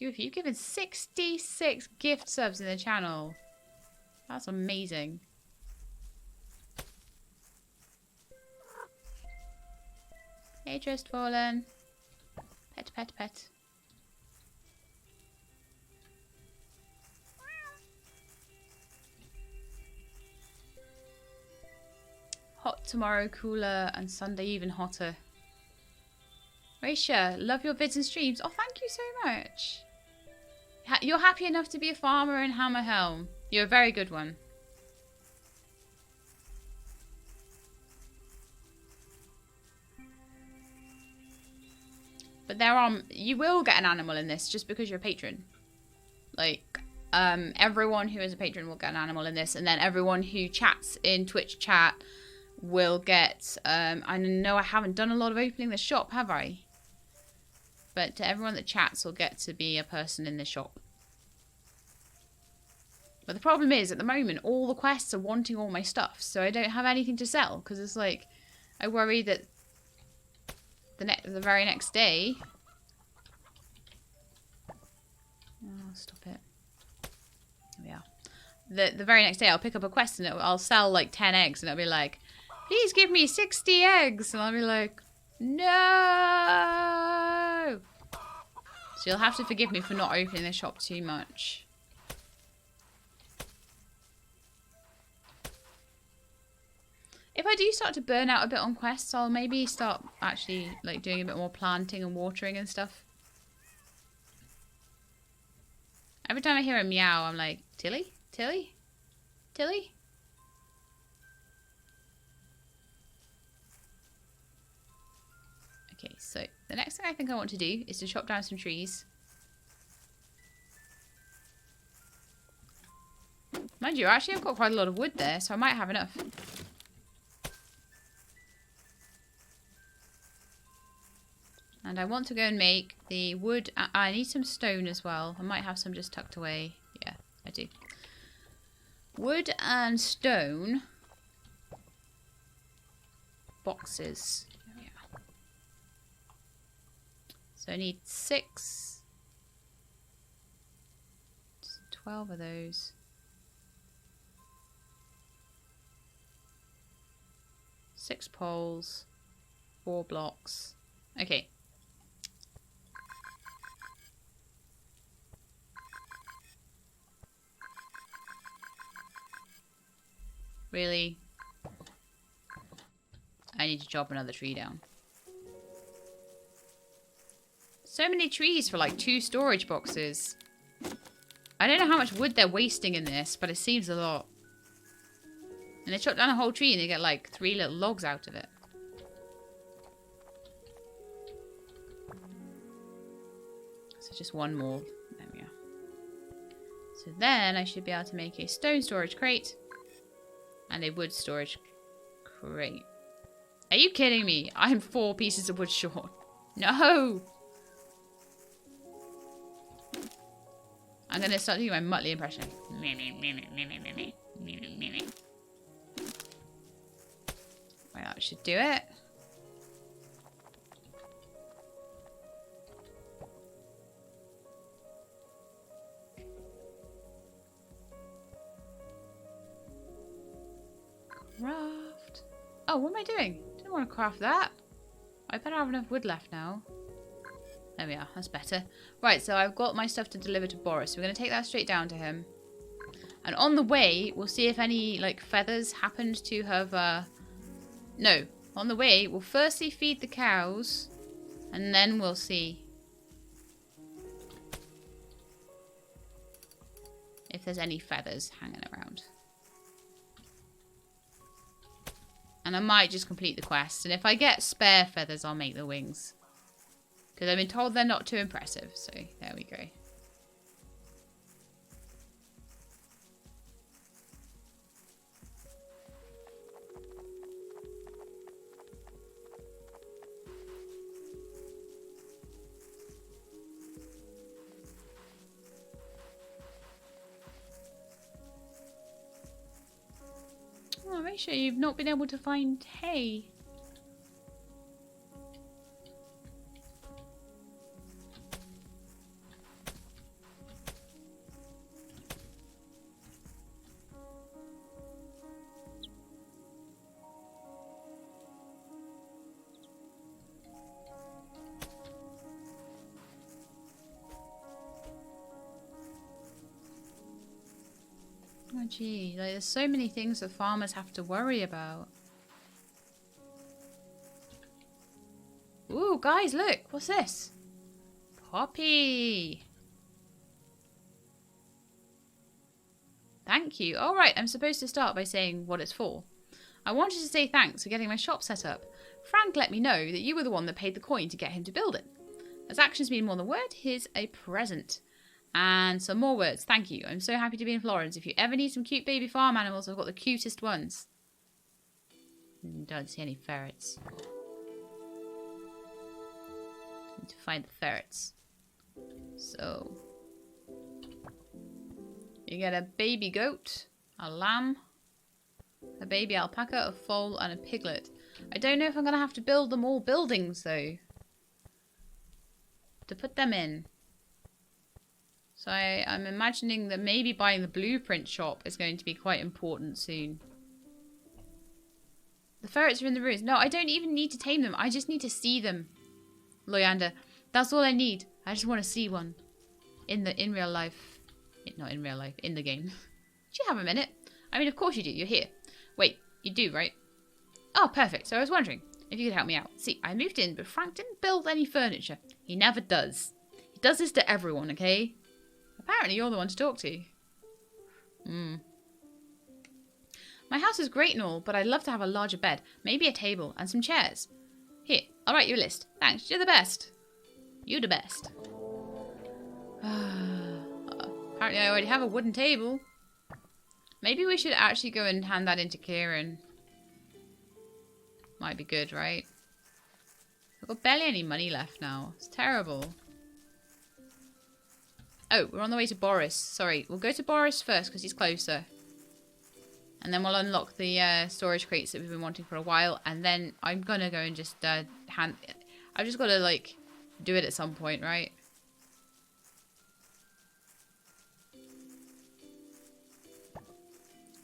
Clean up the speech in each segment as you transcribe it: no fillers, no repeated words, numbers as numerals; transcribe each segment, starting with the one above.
few of you. You've given 66 gift subs in the channel. That's amazing. Hey, Just Fallen. Pet, pet, pet. Hot tomorrow, cooler, and Sunday even hotter. Raisha, love your vids and streams. Oh, thank you so much. You're happy enough to be a farmer in Hammer Helm. You're a very good one. But you will get an animal in this just because you're a patron. Like, everyone who is a patron will get an animal in this, and then everyone who chats in Twitch chat will get, I know I haven't done a lot of opening the shop, have I? But everyone that chats will get to be a person in the shop. But the problem is, at the moment, all the quests are wanting all my stuff, so I don't have anything to sell, because it's like, I worry that the very next day... Oh, stop it. There we are. The very next day, I'll pick up a quest, and I'll sell like 10 eggs, and it'll be like, please give me 60 eggs, and I'll be like, no! So you'll have to forgive me for not opening the shop too much. If I do start to burn out a bit on quests, I'll maybe start actually like doing a bit more planting and watering and stuff. Every time I hear a meow, I'm like, Tilly? Tilly? Tilly? Okay, so the next thing I think I want to do is to chop down some trees. Mind you, actually I've got quite a lot of wood there, so I might have enough. And I want to go and make the wood. I need some stone as well. I might have some just tucked away. Yeah, I do. Wood and stone boxes. There we are. So I need 6. 12 of those. 6 poles. 4 blocks. Okay. Really? I need to chop another tree down. So many trees for like 2 storage boxes. I don't know how much wood they're wasting in this, but it seems a lot. And they chop down a whole tree and they get like 3 little logs out of it. So just 1 more. There we are. So then I should be able to make a stone storage crate. And a wood storage crate. Are you kidding me? I'm 4 pieces of wood short. No! I'm going to start doing my Muttley impression. Right, that should do it. Craft. Oh, what am I doing? Didn't want to craft that. I better have enough wood left now. There we are. That's better. Right, so I've got my stuff to deliver to Boris. So we're going to take that straight down to him. And on the way, we'll see if any, like, feathers happened to have, No. On the way, we'll firstly feed the cows. And then we'll see if there's any feathers hanging around. And I might just complete the quest. And if I get spare feathers, I'll make the wings. Because I've been told they're not too impressive. So, there we go. Oh, make sure you've not been able to find hay. Oh gee, like there's so many things that farmers have to worry about. Ooh, guys, look, what's this? Poppy. Thank you. All right, I'm supposed to start by saying what it's for. I wanted to say thanks for getting my shop set up. Frank let me know that you were the one that paid the coin to get him to build it. As actions mean more than words, here's a present. And some more words. Thank you. I'm so happy to be in Florence. If you ever need some cute baby farm animals, I've got the cutest ones. Don't see any ferrets. Need to find the ferrets. So, you get a baby goat, a lamb, a baby alpaca, a foal, and a piglet. I don't know if I'm going to have to build them all buildings, though, to put them in. So I'm imagining that maybe buying the blueprint shop is going to be quite important soon. The ferrets are in the ruins. No, I don't even need to tame them. I just need to see them, Loyander. That's all I need. I just want to see one. In real life. Not in real life, in the game. Do you have a minute? I mean, of course you do. You're here. Wait, you do, right? Oh, perfect. So I was wondering if you could help me out. See, I moved in, but Frank didn't build any furniture. He never does. He does this to everyone, okay? Apparently you're the one to talk to. My house is great and all, but I'd love to have a larger bed. Maybe a table and some chairs. Here, I'll write you a list. Thanks, you're the best. You're the best. Apparently I already have a wooden table. Maybe we should actually go and hand that into Kieran. Might be good, right? I've got barely any money left now. It's terrible. Oh, we're on the way to Boris. Sorry, we'll go to Boris first because he's closer. And then we'll unlock the storage crates that we've been wanting for a while. And then I'm going to go and just I've just got to, like, do it at some point, right?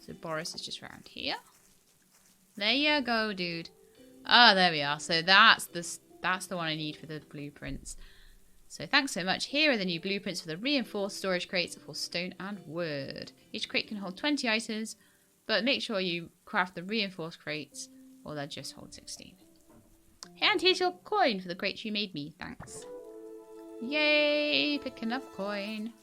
So Boris is just around here. There you go, dude. Ah, there we are. So that's the one I need for the blueprints. So thanks so much. Here are the new blueprints for the reinforced storage crates for stone and wood. Each crate can hold 20 items, but make sure you craft the reinforced crates or they'll just hold 16. And here's your coin for the crates you made me. Thanks. Yay, picking up coin.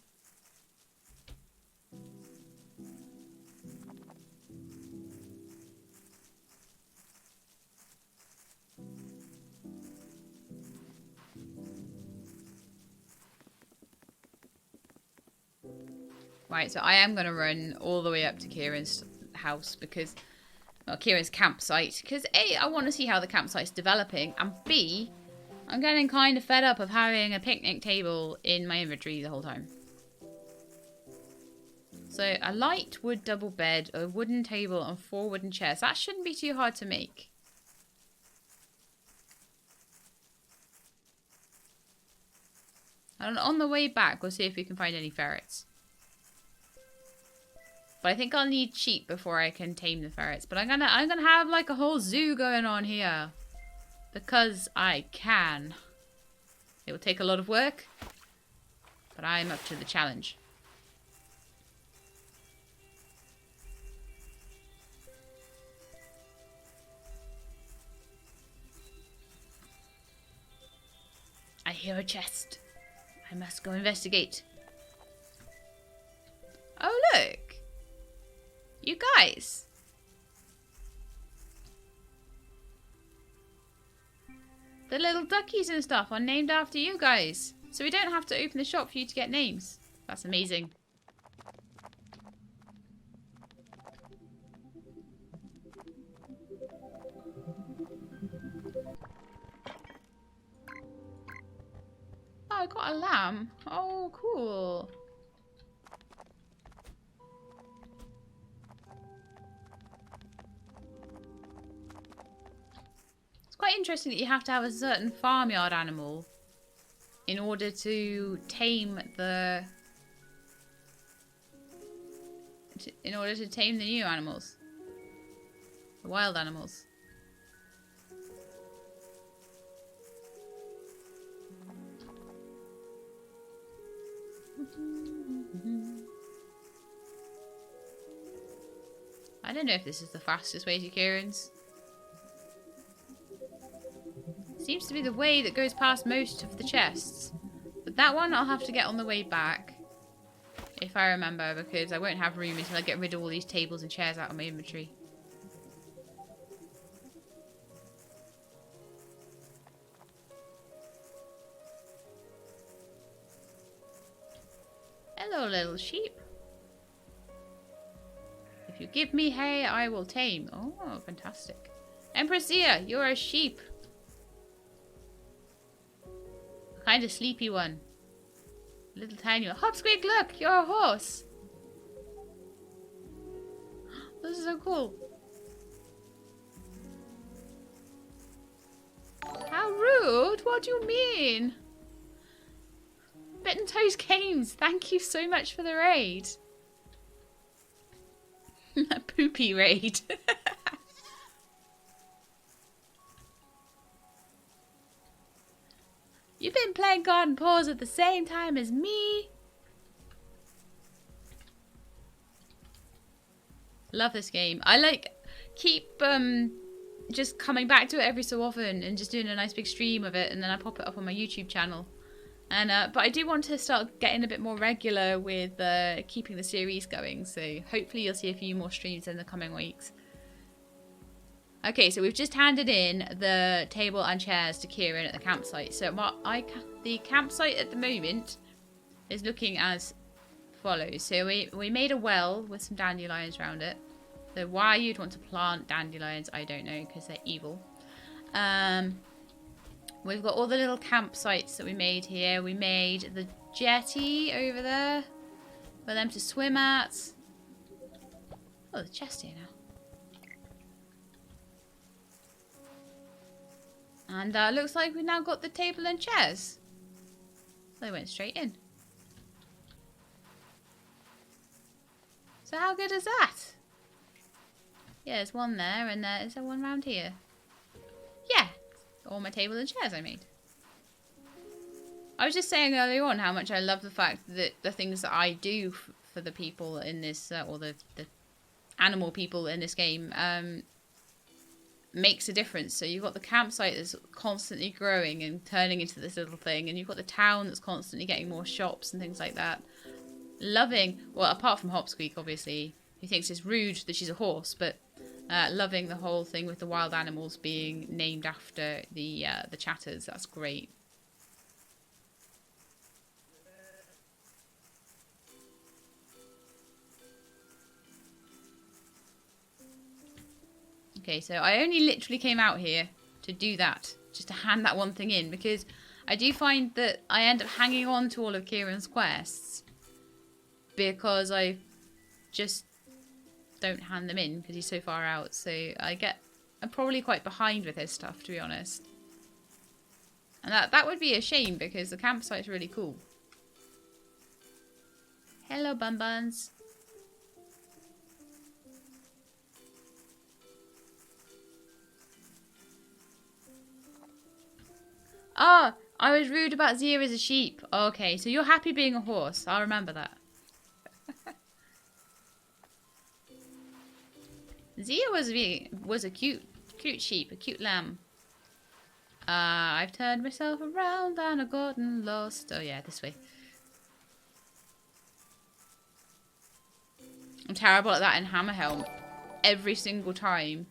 Right, so I am going to run all the way up to Kieran's house because, well, Kieran's campsite. Because A, I want to see how the campsite's developing. And B, I'm getting kind of fed up of having a picnic table in my inventory the whole time. So a light wood double bed, a wooden table and 4 wooden chairs. That shouldn't be too hard to make. And on the way back, we'll see if we can find any ferrets. But I think I'll need sheep before I can tame the ferrets. But I'm gonna have like a whole zoo going on here. Because I can. It will take a lot of work. But I'm up to the challenge. I hear a chest. I must go investigate. Oh, look. You guys. The little duckies and stuff are named after you guys. So we don't have to open the shop for you to get names. That's amazing. Oh, I got a lamb. Oh, cool. It's quite interesting that you have to have a certain farmyard animal in order to tame the... in order to tame the new animals. The wild animals. I don't know if this is the fastest way to Kieran's. Seems to be the way that goes past most of the chests. But that one I'll have to get on the way back. If I remember, because I won't have room until I get rid of all these tables and chairs out of my inventory. Hello, little sheep. If you give me hay, I will tame. Oh, fantastic. Empress Zia, you're a sheep. A kind of sleepy one. Little tiny one. Hopsqueak, look, you're a horse. This is so cool. How rude? What do you mean? Bitten Toes Games, thank you so much for the raid. A poopy raid. You've been playing Garden Paws at the same time as me. Love this game. I keep just coming back to it every so often and just doing a nice big stream of it, and then I pop it up on my YouTube channel. And but I do want to start getting a bit more regular with keeping the series going, so hopefully you'll see a few more streams in the coming weeks. Okay, so we've just handed in the table and chairs to Kieran at the campsite. So the campsite at the moment is looking as follows. So we made a well with some dandelions around it. So why you'd want to plant dandelions, I don't know, because they're evil. We've got all the little campsites that we made here. We made the jetty over there for them to swim at. Oh, there's a chest here now. And looks like we've now got the table and chairs. They went straight in. So how good is that? Yeah, there's one there, and is there one round here? Yeah. All my table and chairs I made. I was just saying earlier on how much I love the fact that the things that I do for the people in this, or the animal people in this game, makes a difference. So you've got the campsite that's constantly growing and turning into this little thing, and you've got the town that's constantly getting more shops and things like that. Loving, well, apart from Hopsqueak, obviously, who thinks it's rude that she's a horse, but loving the whole thing with the wild animals being named after the chatters. That's great. Okay, so I only literally came out here to do that, just to hand that one thing in, because I do find that I end up hanging on to all of Kieran's quests because I just don't hand them in because he's so far out. So I'm probably quite behind with his stuff, to be honest. And that would be a shame because the campsite's really cool. Hello, Bun Buns. Ah, I was rude about Zia as a sheep. Okay, so you're happy being a horse. I'll remember that. Zia was a cute sheep, a cute lamb. I've turned myself around and I've gotten lost. Oh yeah, this way. I'm terrible at that in Hammerhelm. Every single time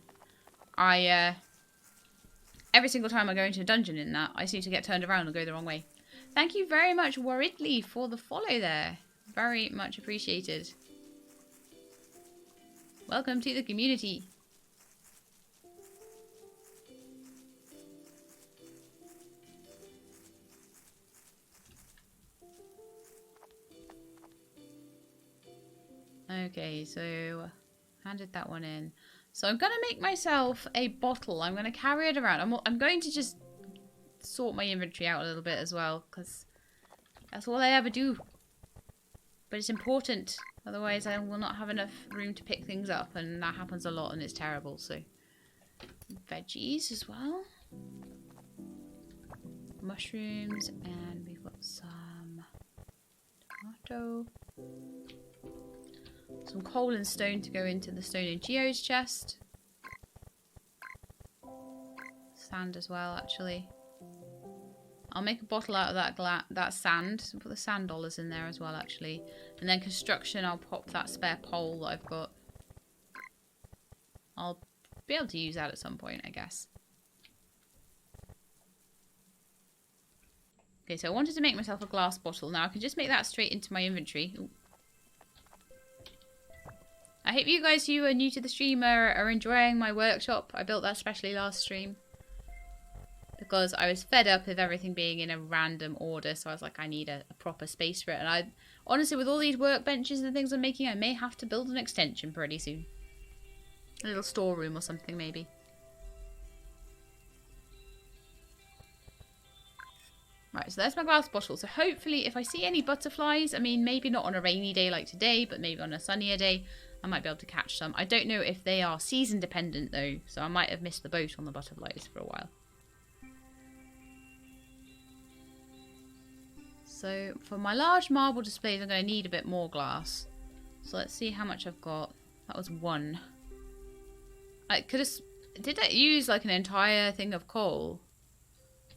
I go into a dungeon in that, I seem to get turned around and go the wrong way. Thank you very much, Warridley, for the follow there. Very much appreciated. Welcome to the community. Okay, so handed that one in. So I'm going to make myself a bottle. I'm going to carry it around. I'm going to just sort my inventory out a little bit as well, because that's all I ever do. But it's important. Otherwise I will not have enough room to pick things up, and that happens a lot and it's terrible. So veggies as well. Mushrooms, and we've got some tomato. So some coal and stone to go into the stone and geodes chest. Sand as well, actually. I'll make a bottle out of that sand. Put the sand dollars in there as well, actually. And then construction, I'll pop that spare pole that I've got. I'll be able to use that at some point, I guess. Okay, so I wanted to make myself a glass bottle. Now I can just make that straight into my inventory. Ooh. I hope you guys who are new to the stream are enjoying my workshop. I built that especially last stream. Because I was fed up of everything being in a random order. So I was like, I need a proper space for it. And I honestly, with all these workbenches and things I'm making, I may have to build an extension pretty soon. A little storeroom or something, maybe. Right, so there's my glass bottle. So hopefully if I see any butterflies, I mean, maybe not on a rainy day like today, but maybe on a sunnier day, I might be able to catch some. I don't know if they are season dependent though, so I might have missed the boat on the butterflies for a while. So for my large marble displays, I'm going to need a bit more glass. So let's see how much I've got. That was 1. I could have... Did I use like an entire thing of coal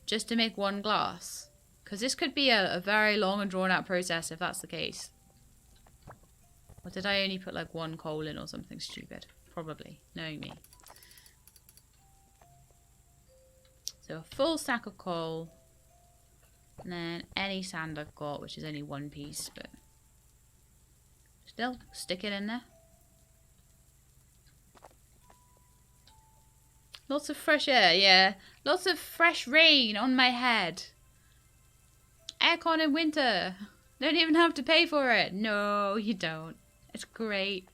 just to make 1 glass? Because this could be a very long and drawn out process if that's the case. Or did I only put like 1 coal in or something stupid? Probably, knowing me. So a full stack of coal. And then any sand I've got, which is only 1 piece, but still, stick it in there. Lots of fresh air, yeah. Lots of fresh rain on my head. Aircon in winter. Don't even have to pay for it. No, you don't. It's great.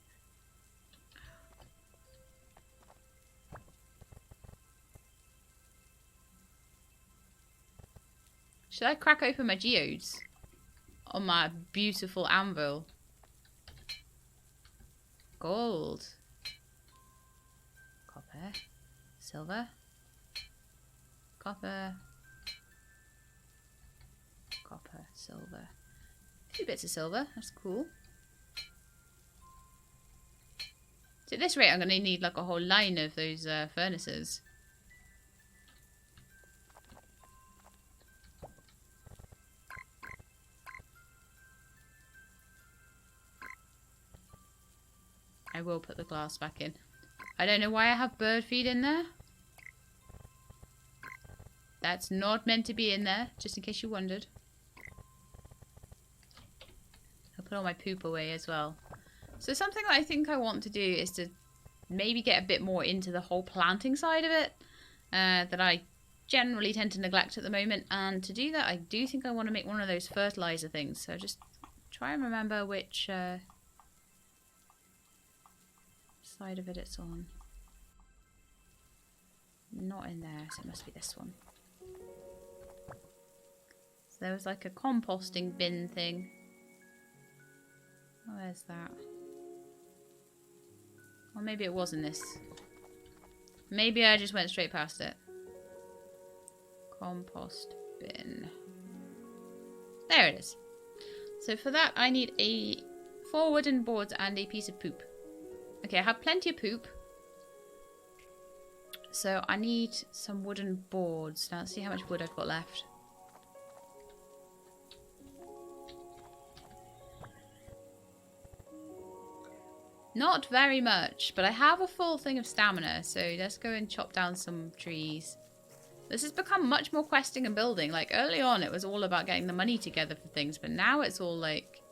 Should I crack open my geodes on my beautiful anvil? Gold. Copper. Silver. Copper. Copper. Silver. A few bits of silver. That's cool. So at this rate, I'm going to need like a whole line of those furnaces. I will put the glass back in. I don't know why I have bird feed in there. That's not meant to be in there, just in case you wondered. I'll put all my poop away as well. So something that I think I want to do is to maybe get a bit more into the whole planting side of it. That I generally tend to neglect at the moment. And to do that, I do think I want to make one of those fertilizer things. So just try and remember which side of it's on. Not in there, so it must be this one. So there was like a composting bin thing. Where's that? Or maybe it wasn't this. Maybe I just went straight past it. Compost bin. There it is. So for that I need 4 wooden boards and a piece of poop. Okay, I have plenty of poop. So I need some wooden boards. Now let's see how much wood I've got left. Not very much, but I have a full thing of stamina, so let's go and chop down some trees. This has become much more questing and building. Like early on it was all about getting the money together for things, but now it's all like,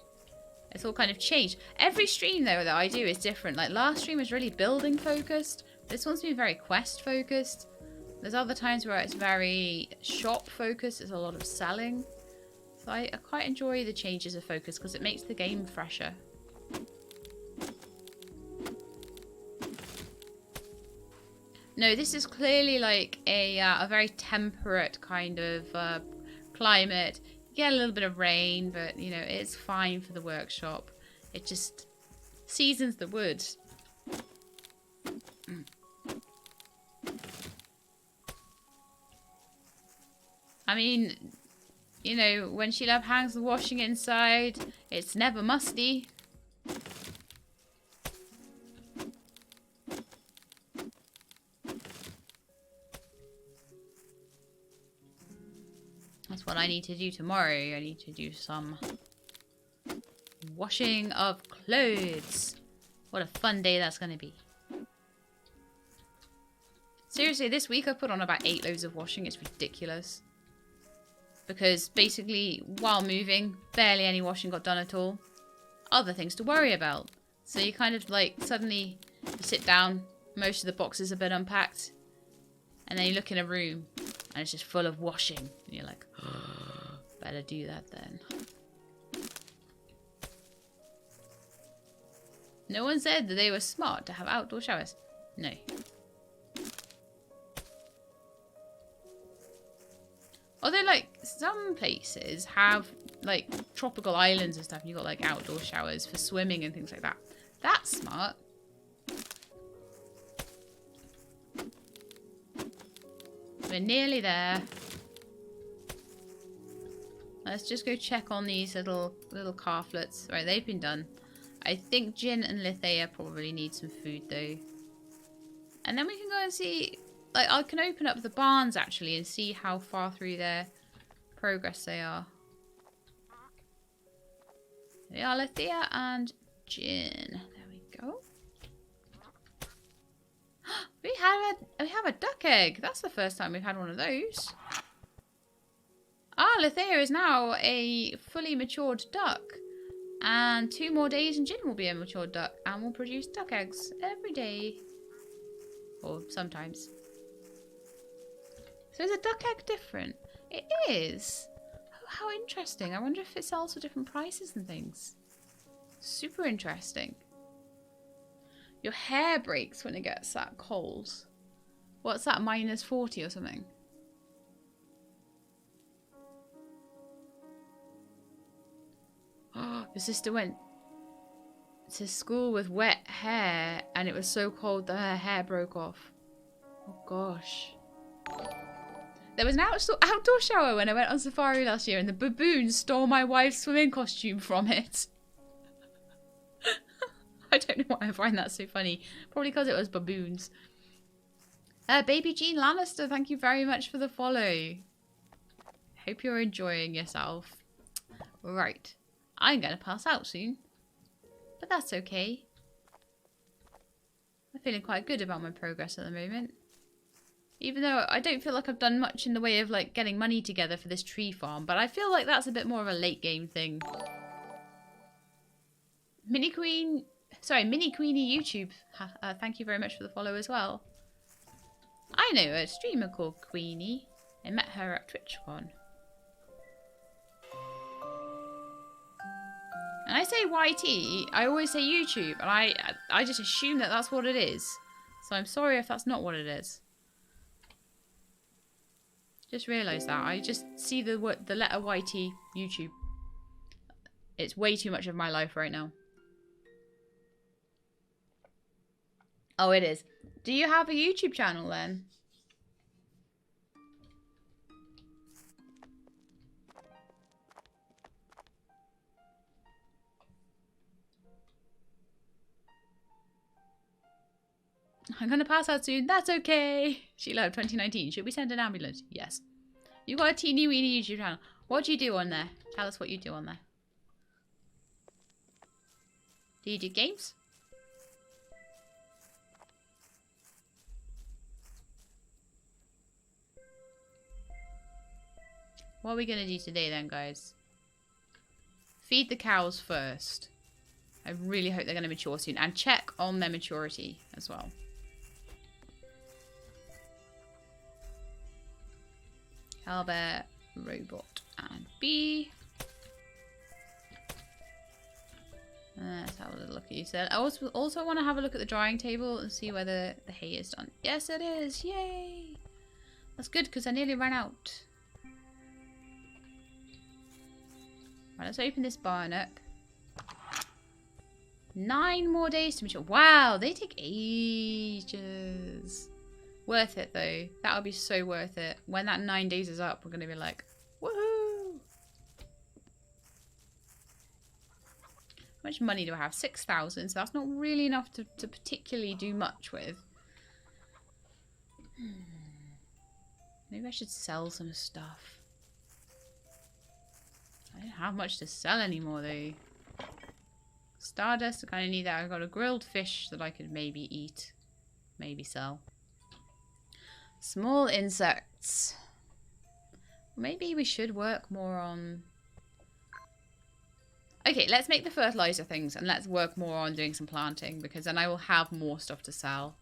it's all kind of changed. Every stream though that I do is different. Like last stream was really building focused. This one's been very quest focused. There's other times where it's very shop focused. There's a lot of selling. So I quite enjoy the changes of focus because it makes the game fresher. No, this is clearly like a very temperate kind of climate. You get a little bit of rain, but you know, it's fine for the workshop. It just seasons the wood. I mean, you know, when She Love hangs the washing inside, it's never musty. That's what I need to do tomorrow. I need to do some washing of clothes. What a fun day that's going to be. Seriously, this week I put on about 8 loads of washing. It's ridiculous. Because basically, while moving, barely any washing got done at all. Other things to worry about. So you kind of like, suddenly you sit down, most of the boxes have been unpacked. And then you look in a room, and it's just full of washing. And you're like, oh, better do that then. No one said that they were smart to have outdoor showers. No. Although, like, some places have, like, tropical islands and stuff, and you've got, like, outdoor showers for swimming and things like that. That's smart. We're nearly there. Let's just go check on these little calflets. Right, they've been done. I think Jin and Lithea probably need some food, though. And then we can go and see... Like, I can open up the barns, actually, and see how far through their progress they are. They are Lithea and Jin. There we go. We have a duck egg. That's the first time we've had one of those. Ah, Lithea is now a fully matured duck. And 2 more days and Jin will be a matured duck. And will produce duck eggs every day. Or sometimes. So is a duck egg different? It is. Oh, how interesting. I wonder if it sells for different prices and things. Super interesting. Your hair breaks when it gets that cold. What's that, -40 or something? Oh, your sister went to school with wet hair and it was so cold that her hair broke off. Oh gosh. There was an outdoor shower when I went on safari last year and the baboons stole my wife's swimming costume from it. I don't know why I find that so funny. Probably because it was baboons. Baby Jean Lannister, thank you very much for the follow. Hope you're enjoying yourself. Right. I'm going to pass out soon. But that's okay. I'm feeling quite good about my progress at the moment. Even though I don't feel like I've done much in the way of like getting money together for this tree farm. But I feel like that's a bit more of a late game thing. Mini Queenie YouTube. Thank you very much for the follow as well. I know a streamer called Queenie. I met her at TwitchCon. And I say YT, I always say YouTube, and I just assume that that's what it is. So I'm sorry if that's not what it is. Just realised that. I just see the letter YT, YouTube. It's way too much of my life right now. Oh, it is. Do you have a YouTube channel then? I'm going to pass out soon. That's okay. Sheila, 2019. Should we send an ambulance? Yes. You got a teeny weeny YouTube channel. What do you do on there? Tell us what you do on there. Do you do games? What are we going to do today then, guys? Feed the cows first. I really hope they're going to mature soon. And check on their maturity as well. Owlbear, robot, and bee. Let's have a little look at you. I also want to have a look at the drying table and see whether the hay is done. Yes, it is. Yay! That's good because I nearly ran out. Right, let's open this barn up. 9 more days to mature. Wow, they take ages. Worth it though. That would be so worth it. When that 9 days is up, we're going to be like, woohoo! How much money do I have? 6,000. So that's not really enough to particularly do much with. Maybe I should sell some stuff. I don't have much to sell anymore though. Stardust, I kind of need that. I've got a grilled fish that I could maybe eat. Maybe sell. Small insects. Maybe we should work more on... Okay, let's make the fertilizer things and let's work more on doing some planting because then I will have more stuff to sell.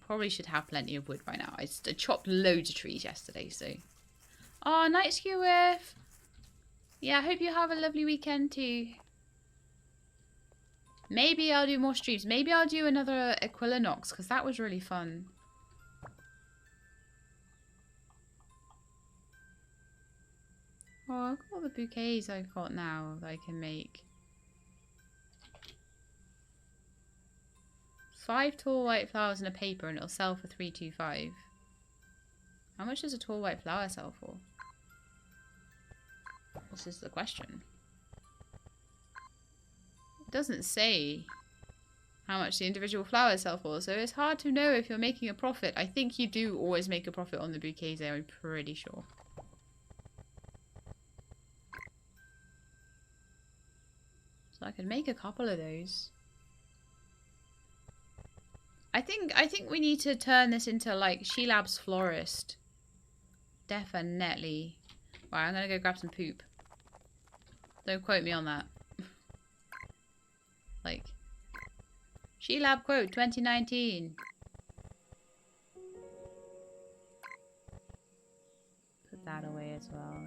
Probably should have plenty of wood by now. I chopped loads of trees yesterday, so... Oh, night skew with. Yeah, I hope you have a lovely weekend too. Maybe I'll do more streams. Maybe I'll do another Equinox because that was really fun. Oh, look at all the bouquets I've got now that I can make. 5 tall white flowers in a paper and it'll sell for 325. How much does a tall white flower sell for? This is the question. It doesn't say how much the individual flowers sell for, so it's hard to know if you're making a profit. I think you do always make a profit on the bouquets there, I'm pretty sure. So I could make a couple of those. I think we need to turn this into like Shelab's florist. Definitely. Right, I'm gonna go grab some poop. Don't quote me on that. Like Shelab quote 2019. Put that away as well.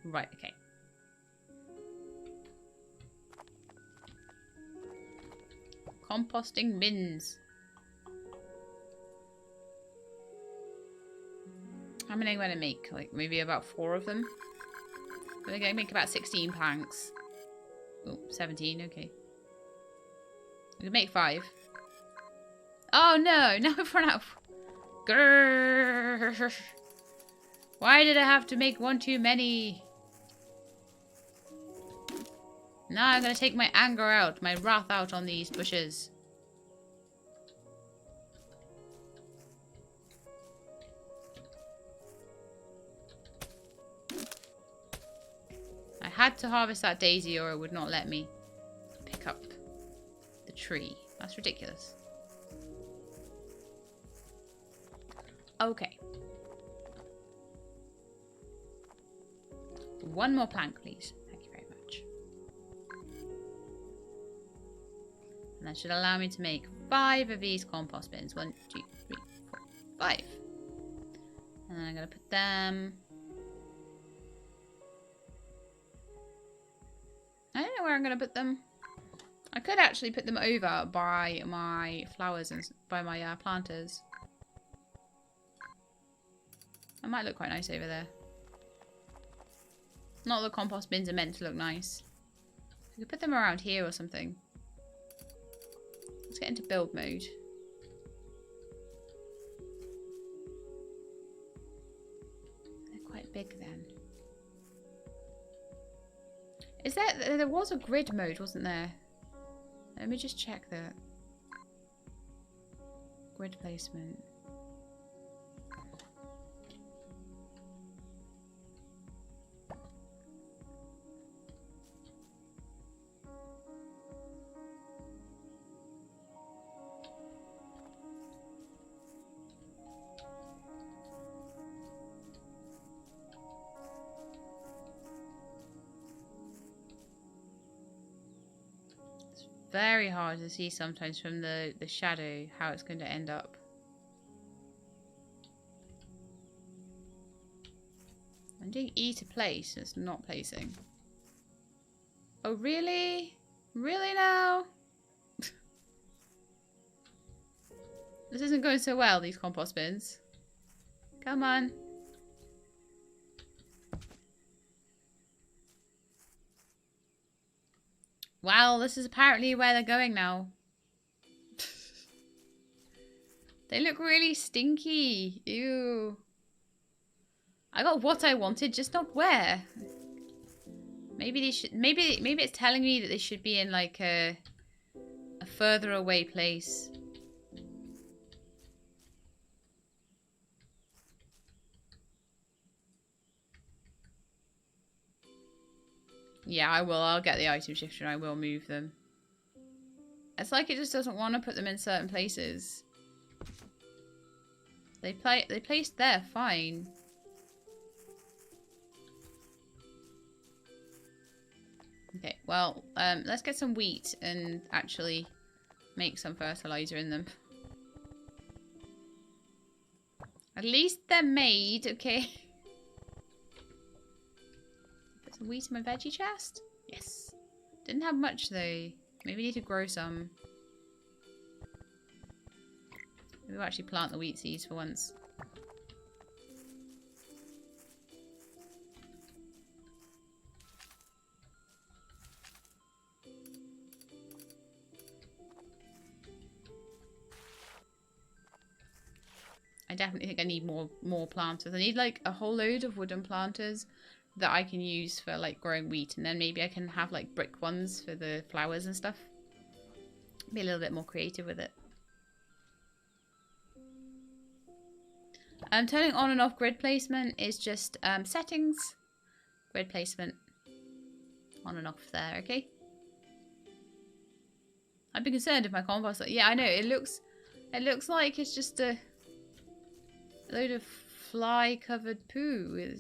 Right, okay. Composting bins. How many am I going to make? Like maybe about 4 of them? I'm going to make about 16 planks. Oh, 17, okay. We can make 5. Oh no, now I've run out. Grrr. Why did I have to make 1 too many? Now I'm going to take my anger out, my wrath out on these bushes. I had to harvest that daisy or it would not let me pick up the tree. That's ridiculous. Okay. 1 more plank, please. Thank you very much. And that should allow me to make 5 of these compost bins. 1, 2, 3, 4, 5. And then I'm going to put them... I don't know where I'm going to put them. I could actually put them over by my flowers and by my planters. That might look quite nice over there. Not that compost bins are meant to look nice. We could put them around here or something. Let's get into build mode. They're quite big then. Is there was a grid mode, wasn't there? Let me just check that. Grid placement. Very hard to see sometimes from the shadow how it's going to end up. I'm doing E to place, it's not placing. Oh really? Really now? This isn't going so well, these compost bins. Come on. Well, this is apparently where they're going now. They look really stinky. Ew. I got what I wanted, just not where. Maybe they should. Maybe it's telling me that they should be in like a further away place. Yeah, I will. I'll get the item shifter and I will move them. It's like it just doesn't want to put them in certain places. They placed there fine. Okay, well, let's get some wheat and actually make some fertilizer in them. At least they're made, okay? Put some wheat in my veggie chest? Yes. Didn't have much though. Maybe we need to grow some. Maybe we'll actually plant the wheat seeds for once. I definitely think I need more planters. I need like a whole load of wooden planters that I can use for like growing wheat, and then maybe I can have like brick ones for the flowers and stuff. Be a little bit more creative with it. Turning on and off grid placement is just settings, grid placement, on and off there, okay? I'd be concerned if my compost... Yeah, I know, it looks like it's just a load of fly-covered poo.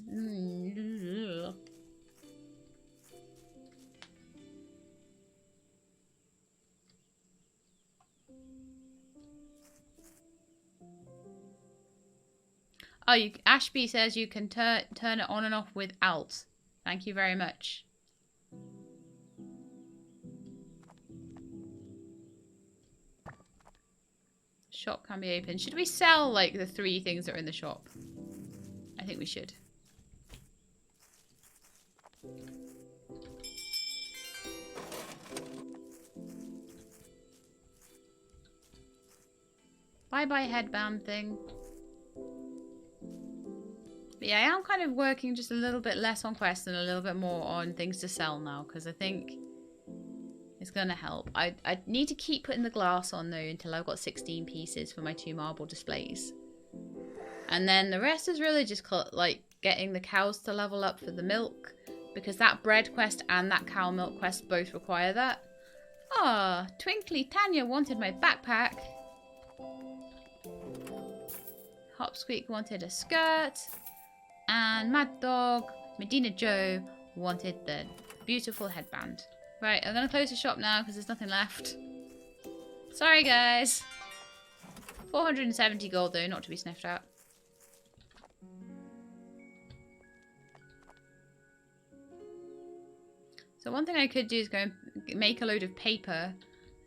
Oh, Ashby says you can turn it on and off with Alt. Thank you very much. Shop can be open. Should we sell like the 3 things that are in the shop? I think we should. Bye-bye headband thing. But yeah, I am kind of working just a little bit less on quests and a little bit more on things to sell now, because I think it's going to help. I need to keep putting the glass on though until I've got 16 pieces for my 2 marble displays. And then the rest is really just like getting the cows to level up for the milk, because that bread quest and that cow milk quest both require that. Ah, Twinkly Tanya wanted my backpack. Hopsqueak wanted a skirt. And Mad Dog, Medina Joe, wanted the beautiful headband. Right, I'm going to close the shop now because there's nothing left. Sorry, guys. 470 gold, though, not to be sniffed at. So one thing I could do is go and make a load of paper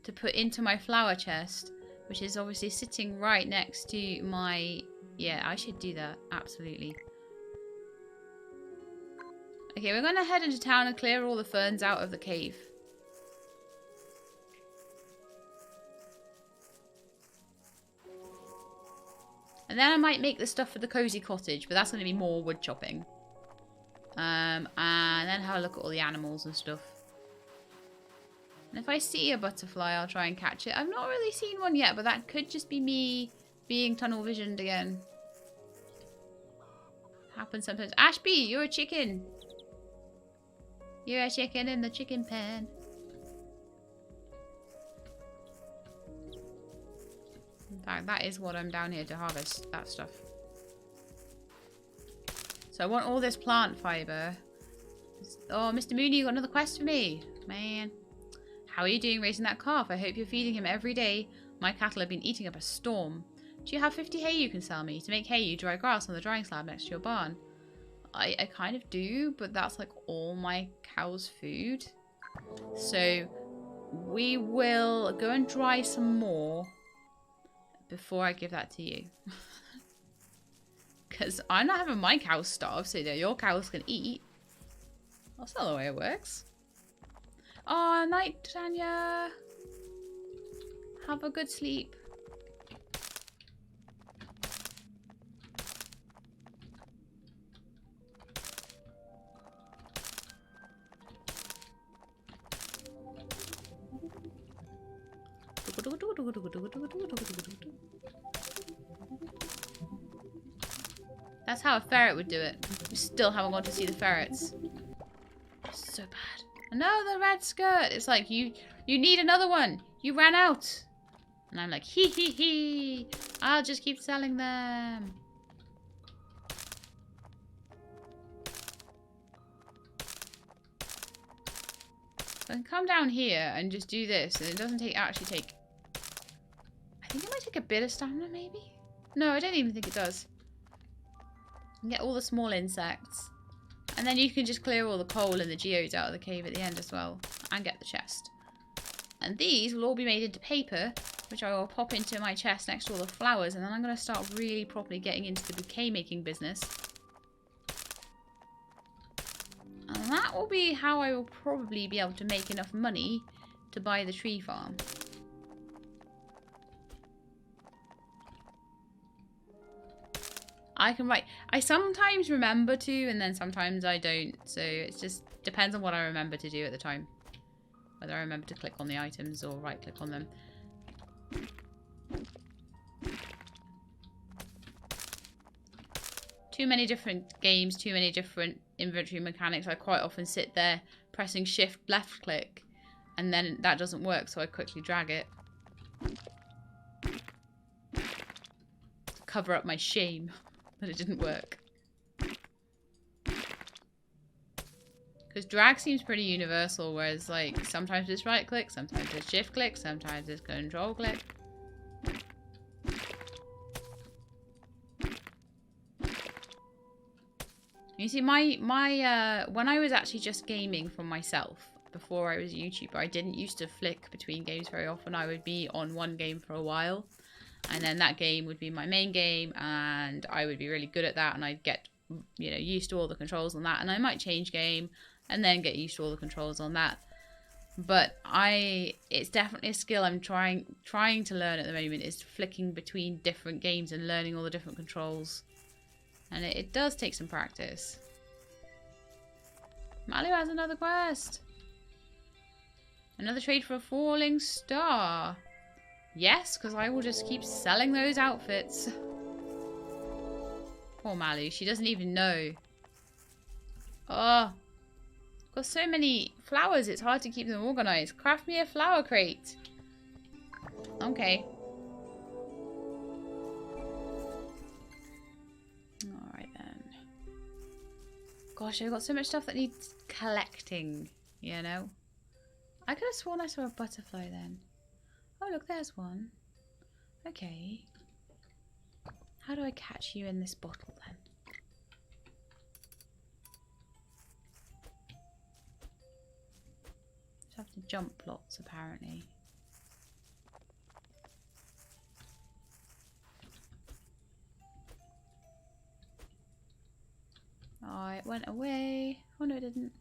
to put into my flower chest, which is obviously sitting right next to my... Yeah, I should do that. Absolutely. Okay, we're going to head into town and clear all the ferns out of the cave. And then I might make the stuff for the cozy cottage, but that's going to be more wood chopping. And then have a look at all the animals and stuff. And if I see a butterfly, I'll try and catch it. I've not really seen one yet, but that could just be me being tunnel visioned again. Happens sometimes. Ashby, you're a chicken. You're a chicken in the chicken pen. In fact, that is what I'm down here to harvest, that stuff. So I want all this plant fibre. Oh, Mr. Mooney, you got another quest for me. Man. How are you doing raising that calf? I hope you're feeding him every day. My cattle have been eating up a storm. Do you have 50 hay you can sell me? To make hay, you dry grass on the drying slab next to your barn. I kind of do, but that's like all my cow's food. So we will go and dry some more before I give that to you. Because I'm not having my cows starve so that your cows can eat. That's not the way it works. Oh, night, Tanya. Have a good sleep. That's how a ferret would do it. We still haven't gone to see the ferrets. So bad. Another red skirt. It's like, you need another one. You ran out. And I'm like, hee hee hee. I'll just keep selling them. So I can come down here and just do this. And it doesn't actually take... I think it might take a bit of stamina, maybe? No, I don't even think it does. You can get all the small insects. And then you can just clear all the coal and the geodes out of the cave at the end as well. And get the chest. And these will all be made into paper, which I will pop into my chest next to all the flowers. And then I'm going to start really properly getting into the bouquet making business. And that will be how I will probably be able to make enough money to buy the tree farm. I can write. I sometimes remember to, and then sometimes I don't. So it just depends on what I remember to do at the time. Whether I remember to click on the items or right click on them. Too many different games, too many different inventory mechanics. I quite often sit there pressing shift left click and then that doesn't work, so I quickly drag it. Cover up my shame that it didn't work. Because drag seems pretty universal, whereas like sometimes it's right click, sometimes it's shift click, sometimes it's control click. You see, my when I was actually just gaming for myself before I was a YouTuber, I didn't used to flick between games very often. I would be on one game for a while, and then that game would be my main game, and I would be really good at that, and I'd get, you know, used to all the controls on that, and I might change game and then get used to all the controls on that. But it's definitely a skill I'm trying to learn at the moment, is flicking between different games and learning all the different controls. And it does take some practice. Malu has another quest. Another trade for a falling star. Yes, because I will just keep selling those outfits. Poor Malu, she doesn't even know. Oh, got so many flowers, it's hard to keep them organized. Craft me a flower crate. Okay. Alright then. Gosh, I've got so much stuff that needs collecting, you know? I could have sworn I saw a butterfly then. Oh look, there's one. Okay. How do I catch you in this bottle then? Just have to jump lots apparently. Oh, it went away. Oh no, it didn't.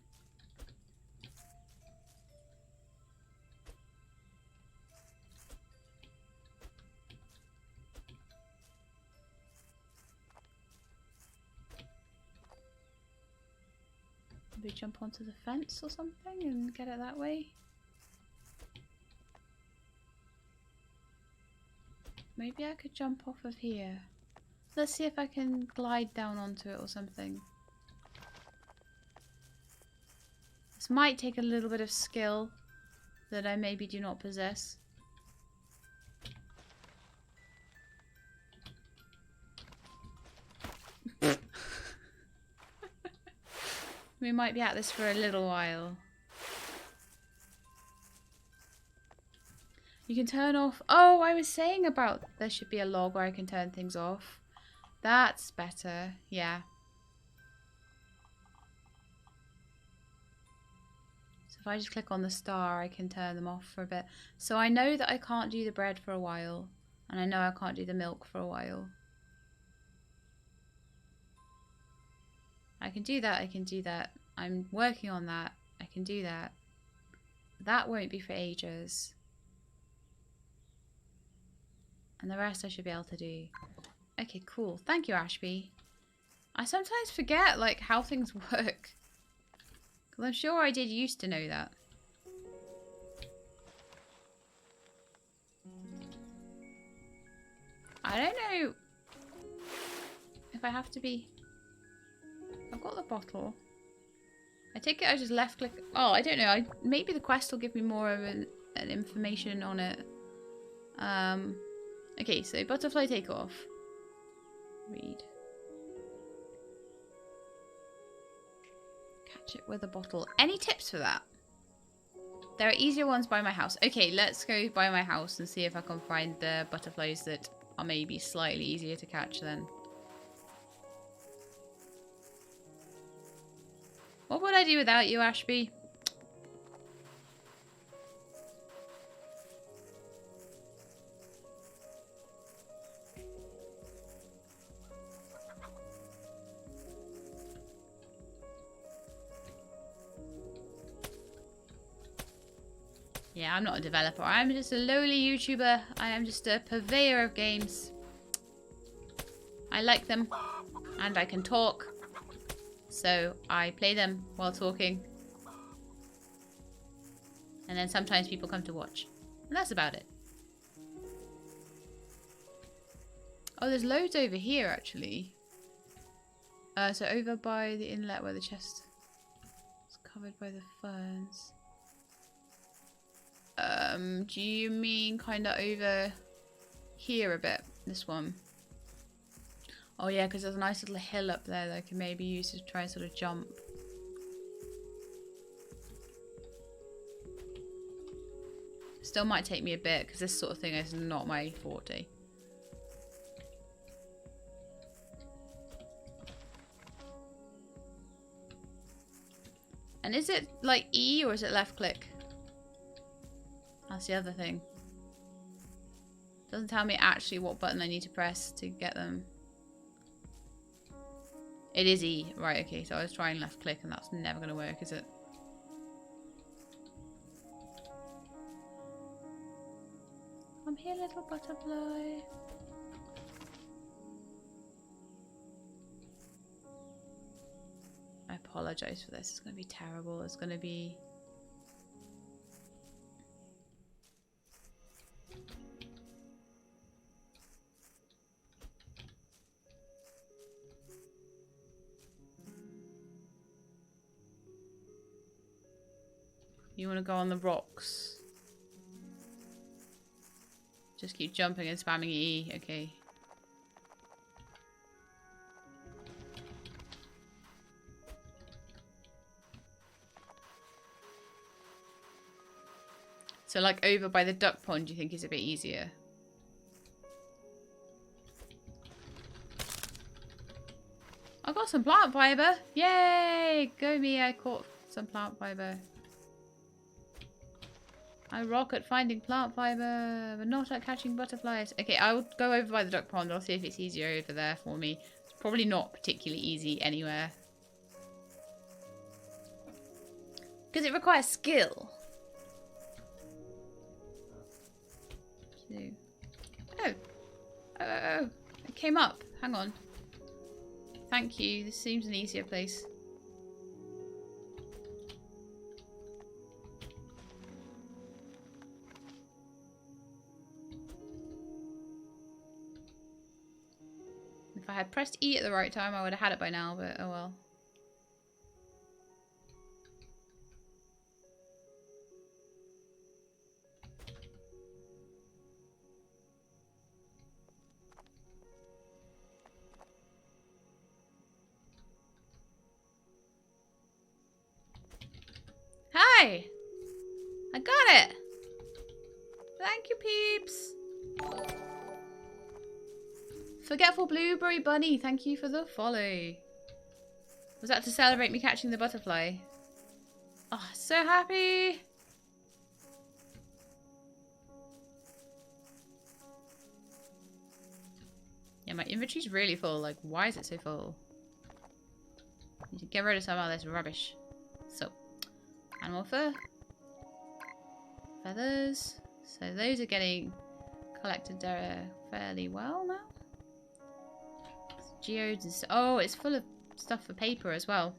Maybe jump onto the fence or something and get it that way. Maybe I could jump off of here. Let's see if I can glide down onto it or something. This might take a little bit of skill that I maybe do not possess. We might be at this for a little while. You can turn off... Oh, I was saying about there should be a log where I can turn things off. That's better. Yeah. So if I just click on the star, I can turn them off for a bit. So I know that I can't do the bread for a while. And I know I can't do the milk for a while. I can do that, I can do that. I'm working on that. I can do that. That won't be for ages. And the rest I should be able to do. Okay, cool. Thank you, Ashby. I sometimes forget, like, how things work. Because I'm sure I did used to know that. I don't know if I have to be... I've got the bottle. I take it I just left click. Oh, I don't know. Maybe the quest will give me more of an information on it. Okay, so butterfly takeoff. Read. Catch it with a bottle. Any tips for that? There are easier ones by my house. Okay, let's go by my house and see if I can find the butterflies that are maybe slightly easier to catch then. What would I do without you, Ashby? Yeah, I'm not a developer. I'm just a lowly YouTuber. I am just a purveyor of games. I like them. And I can talk. So I play them while talking. And then sometimes people come to watch. And that's about it. Oh, there's loads over here, actually. So over by the inlet where the chest is covered by the ferns. Do you mean kind of over here a bit? This one? Oh yeah, because there's a nice little hill up there that I can maybe use to try and sort of jump. Still might take me a bit because this sort of thing is not my forte. And is it like E or is it left click? That's the other thing. Doesn't tell me actually what button I need to press to get them. It is E. Right, okay, so I was trying left click and that's never going to work, is it? Come here, little butterfly. I apologise for this. It's going to be terrible. It's going to be... You want to go on the rocks. Just keep jumping and spamming E. Okay. So like over by the duck pond, do you think is a bit easier? I got some plant fiber. Yay! Go me, I caught some plant fiber. I rock at finding plant fiber, but not at catching butterflies. Okay, I'll go over by the duck pond. I'll see if it's easier over there for me. It's probably not particularly easy anywhere. Because it requires skill. So. Oh. Oh. It came up. Hang on. Thank you. This seems an easier place. If I had pressed E at the right time, I would have had it by now, but oh well. Hi! I got it! Thank you, peeps! Forgetful Blueberry Bunny, thank you for the follow. Was that to celebrate me catching the butterfly? Oh, so happy! Yeah, my inventory's really full. Like, why is it so full? I need to get rid of some of this rubbish. So, animal fur. Feathers. So those are getting collected there fairly well now. Geodes and stuff. Oh, it's full of stuff for paper as well.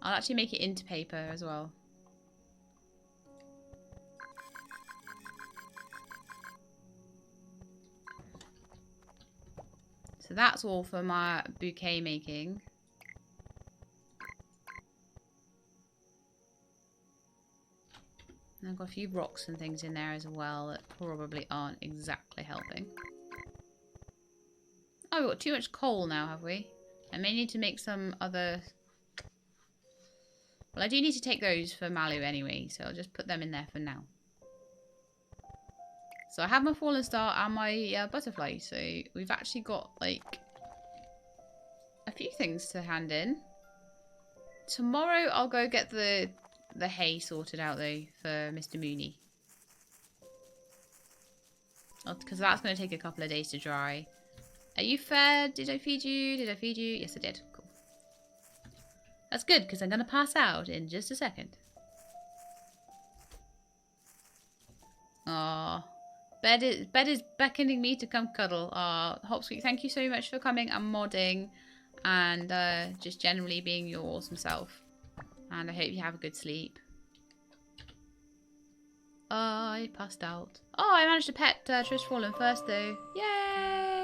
I'll actually make it into paper as well. So that's all for my bouquet making. I've got a few rocks and things in there as well that probably aren't exactly helping. Oh, we've got too much coal now, have we? I may need to make some other... Well, I do need to take those for Malu anyway, so I'll just put them in there for now. So I have my fallen star and my butterfly, so we've actually got, like, a few things to hand in. Tomorrow I'll go get the hay sorted out, though, for Mr. Mooney. Because that's going to take a couple of days to dry. Are you fed? Did I feed you? Did I feed you? Yes, I did. Cool. That's good, because I'm going to pass out in just a second. Aww. Bed is beckoning me to come cuddle. Hopsweet, thank you so much for coming and modding. And just generally being your awesome self. And I hope you have a good sleep. I passed out. Oh, I managed to pet Trish Fallen first, though. Yay!